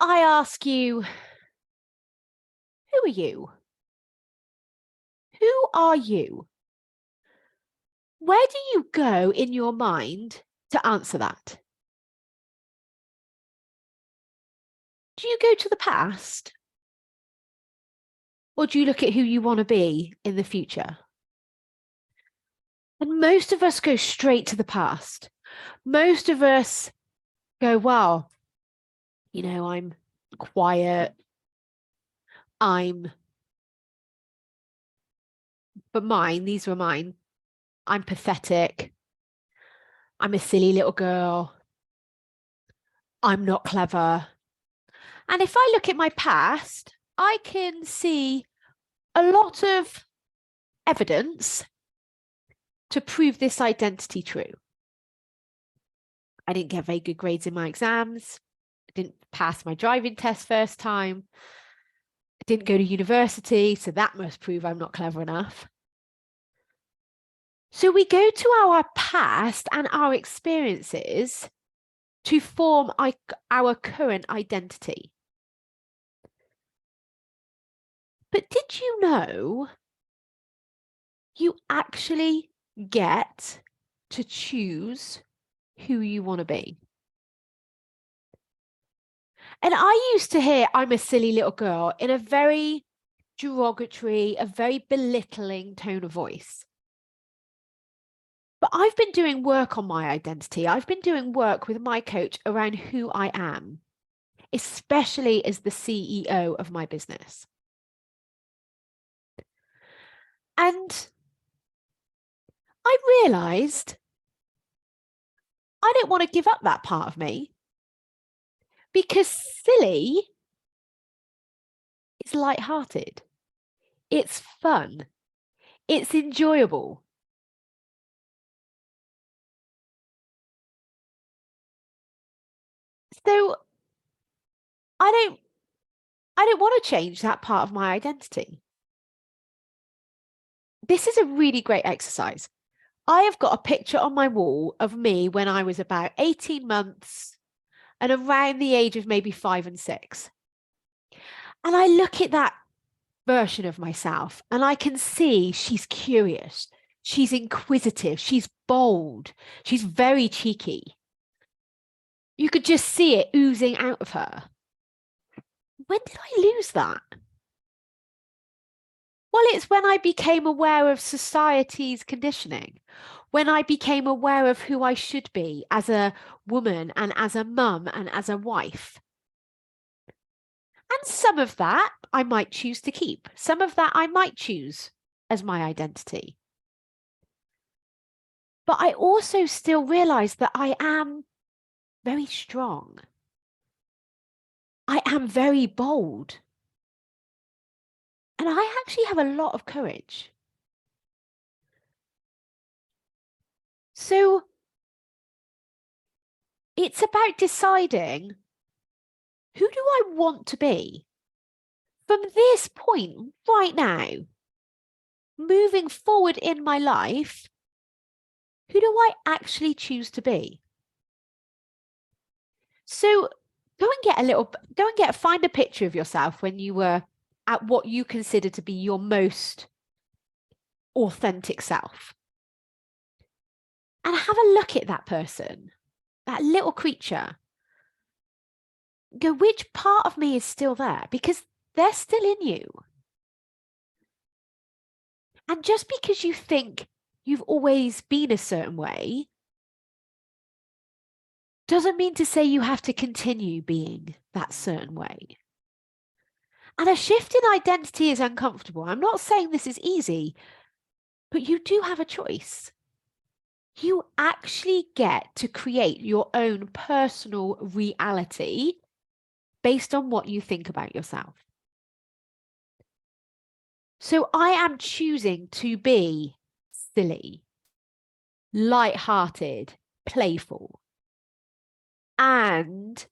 I ask you, who are you? Who are you? Where do you go in your mind to answer that? Do you go to the past? Or do you look at who you want to be in the future? And most of us go straight to the past. Most of us go, well, I'm quiet. These were mine. I'm pathetic. I'm a silly little girl. I'm not clever. And if I look at my past, I can see a lot of evidence to prove this identity true. I didn't get very good grades in my exams. I didn't pass my driving test first time. I didn't go to university, so that must prove I'm not clever enough. So we go to our past and our experiences to form our current identity. But did you know you actually get to choose who you want to be? And I used to hear I'm a silly little girl in a very derogatory, a very belittling tone of voice. But I've been doing work on my identity. I've been doing work with my coach around who I am, especially as the CEO of my business. And I realized I don't want to give up that part of me because silly is lighthearted. It's fun. It's enjoyable. So I don't want to change that part of my identity. This is a really great exercise. I have got a picture on my wall of me when I was about 18 months and around the age of maybe 5 and 6. And I look at that version of myself and I can see she's curious, she's inquisitive, she's bold, she's very cheeky. You could just see it oozing out of her. When did I lose that? Well, it's when I became aware of society's conditioning, when I became aware of who I should be as a woman and as a mum and as a wife. And some of that I might choose to keep. Some of that I might choose as my identity. But I also still realize that I am very strong. I am very bold. And I actually have a lot of courage. So it's about deciding, who do I want to be? From this point right now, moving forward in my life, who do I actually choose to be? So find a picture of yourself when you were at what you consider to be your most authentic self. And have a look at that person, that little creature. Go, which part of me is still there? Because they're still in you. And just because you think you've always been a certain way, doesn't mean to say you have to continue being that certain way. And a shift in identity is uncomfortable. I'm not saying this is easy, but you do have a choice. You actually get to create your own personal reality based on what you think about yourself. So I am choosing to be silly, light-hearted, playful. And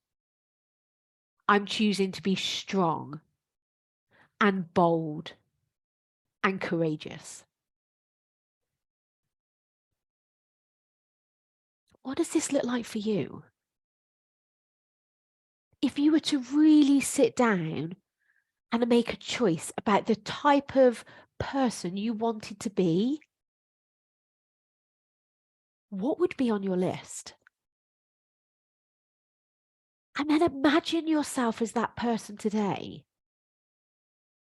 I'm choosing to be strong and bold and courageous. What does this look like for you? if you were to really sit down and make a choice about the type of person you wanted to be, what would be on your list? And then imagine yourself as that person today.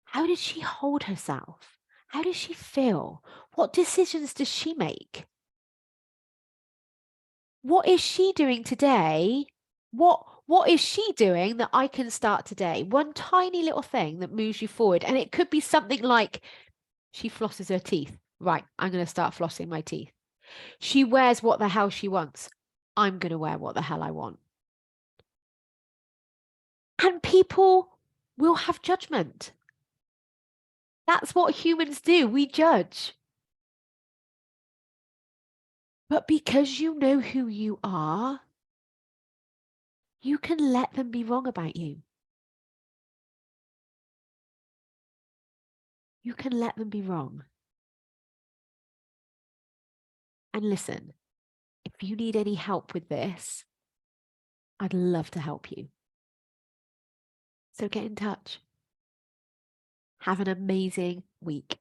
How did she hold herself? How does she feel? What decisions does she make? What is she doing today? What is she doing that I can start today? One tiny little thing that moves you forward. And it could be something like she flosses her teeth. Right, I'm going to start flossing my teeth. She wears what the hell she wants. I'm going to wear what the hell I want. And people will have judgment. That's what humans do. We judge. But because you know who you are, you can let them be wrong about you. You can let them be wrong. And listen, if you need any help with this, I'd love to help you. So get in touch. Have an amazing week.